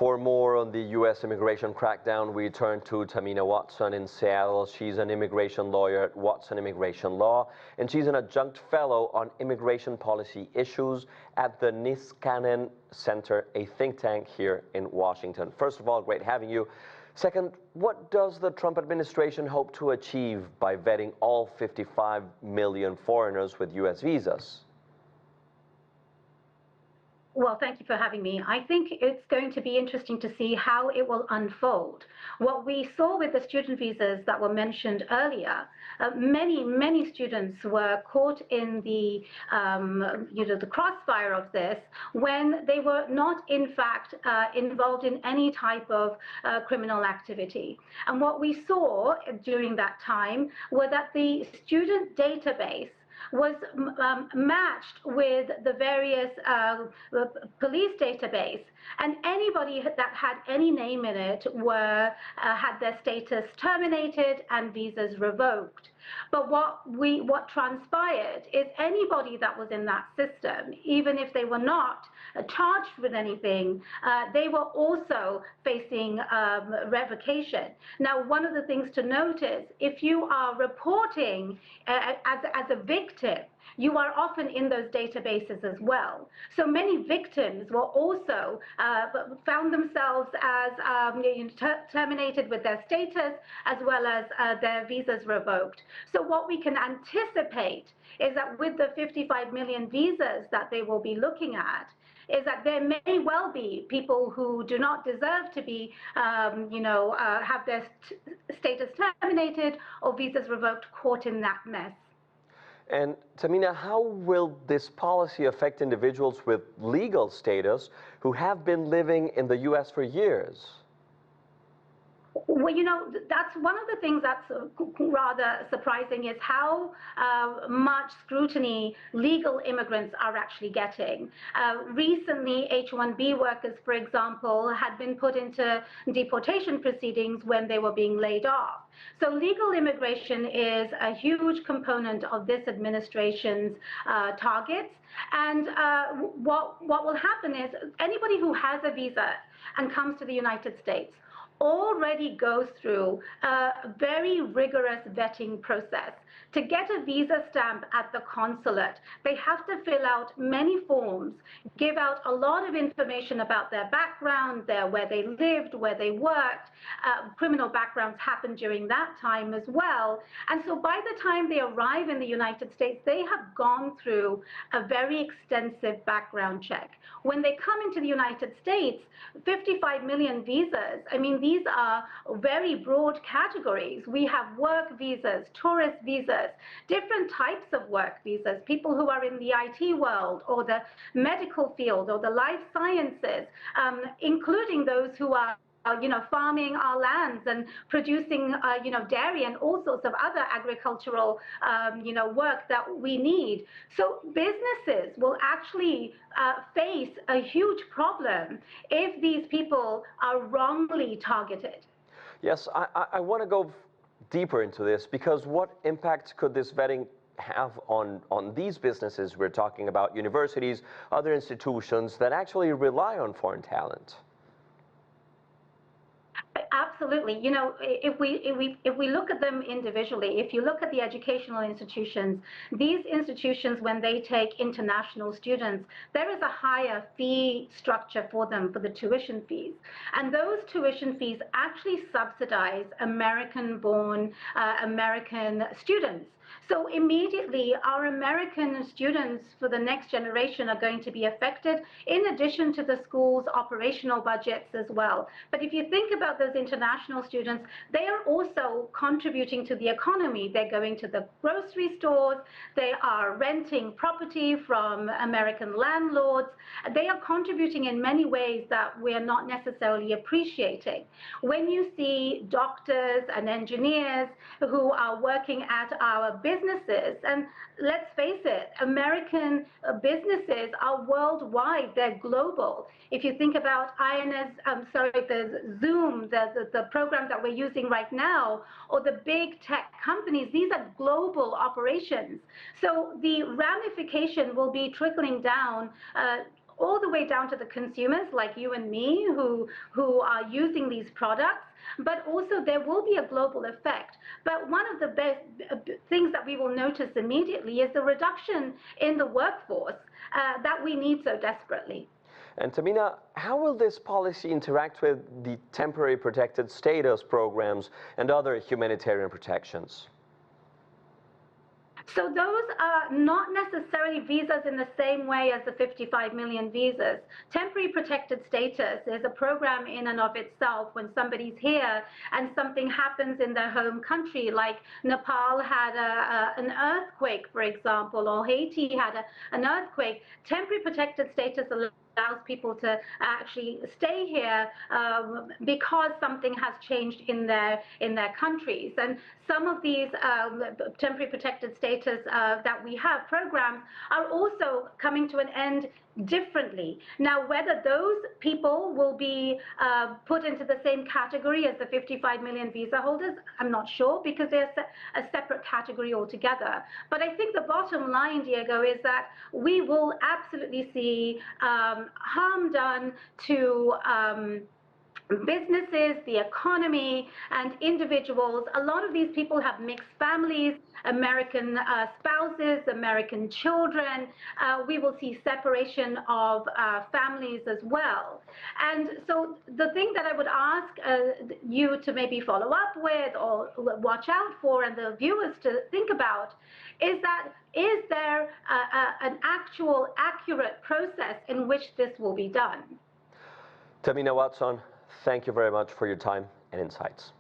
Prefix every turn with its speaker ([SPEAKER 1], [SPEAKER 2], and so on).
[SPEAKER 1] For more on the U.S. immigration crackdown, we turn to Tahmina Watson in Seattle. She's an immigration lawyer at Watson Immigration Law, and she's an adjunct fellow on immigration policy issues at the Niskanen Center, a think tank here in Washington. First of all, great having you. Second, what does the Trump administration hope to achieve by vetting all 55 million foreigners with U.S. visas?
[SPEAKER 2] Well, thank you for having me. I think it's going to be interesting to see how it will unfold. What we saw with the student visas that were mentioned earlier, many students were caught in the, the crossfire of this when they were not, in fact, involved in any type of criminal activity. And what we saw during that time was that the student database was matched with the various police database, and anybody that had any name in it had their status terminated and visas revoked. But what transpired is anybody that was in that system, even if they were not charged with anything, they were also facing revocation. Now, one of the things to note is if you are reporting as a victim, you are often in those databases as well. So many victims were also found themselves as terminated with their status as well as their visas revoked. So what we can anticipate is that with the 55 million visas that they will be looking at, is that there may well be people who do not deserve to be, have their status terminated or visas revoked caught in that mess.
[SPEAKER 1] And Tahmina, how will this policy affect individuals with legal status who have been living in the U.S. for years?
[SPEAKER 2] Well, that's one of the things that's rather surprising is how much scrutiny legal immigrants are actually getting. Recently, H-1B workers, for example, had been put into deportation proceedings when they were being laid off. So legal immigration is a huge component of this administration's targets. And what will happen is anybody who has a visa and comes to the United States already goes through a very rigorous vetting process. To get a visa stamp at the consulate, they have to fill out many forms, give out a lot of information about their background, where they lived, where they worked. Criminal backgrounds happen during that time as well. And so by the time they arrive in the United States, they have gone through a very extensive background check. When they come into the United States, 55 million visas, I mean, these are very broad categories. We have work visas, tourist visas, different types of work visas, people who are in the IT world or the medical field or the life sciences, including those who are farming our lands and producing, dairy and all sorts of other agricultural, work that we need. So businesses will actually face a huge problem if these people are wrongly targeted.
[SPEAKER 1] Yes, I want to go deeper into this, because what impact could this vetting have on these businesses we're talking about, universities, other institutions that actually rely on foreign talent?
[SPEAKER 2] Absolutely. If we look at them individually, if you look at the educational institutions, these institutions, when they take international students, there is a higher fee structure for them for the tuition fees. And those tuition fees actually subsidize American-born American students. So immediately, our American students for the next generation are going to be affected, in addition to the school's operational budgets as well. But if you think about those international students, they are also contributing to the economy. They're going to the grocery stores. They are renting property from American landlords. They are contributing in many ways that we are not necessarily appreciating. When you see doctors and engineers who are working at our businesses, and let's face it, American businesses are worldwide, they're global. If you think about the Zoom, the program that we're using right now, or the big tech companies, these are global operations. So the ramification will be trickling down all the way down to the consumers like you and me who are using these products, but also there will be a global effect. But one of the best things that we will notice immediately is the reduction in the workforce that we need so desperately.
[SPEAKER 1] And Tahmina, how will this policy interact with the temporary protected status programs and other humanitarian protections?
[SPEAKER 2] So those are not necessarily visas in the same way as the 55 million visas. Temporary protected status is a program in and of itself when somebody's here and something happens in their home country, like Nepal had an earthquake, for example, or Haiti had an earthquake. Temporary protected status allows people to actually stay here because something has changed in their countries. And some of these temporary protected status that we have programs are also coming to an end differently. Now, whether those people will be put into the same category as the 55 million visa holders, I'm not sure, because they're a separate category altogether. But I think the bottom line, Diego, is that we will absolutely see harm done to businesses, the economy, and individuals. A lot of these people have mixed families, American spouses, American children. We will see separation of families as well. And so the thing that I would ask you to maybe follow up with or watch out for, and the viewers to think about, is that is there an actual accurate process in which this will be done?
[SPEAKER 1] Tahmina Watson, thank you very much for your time and insights.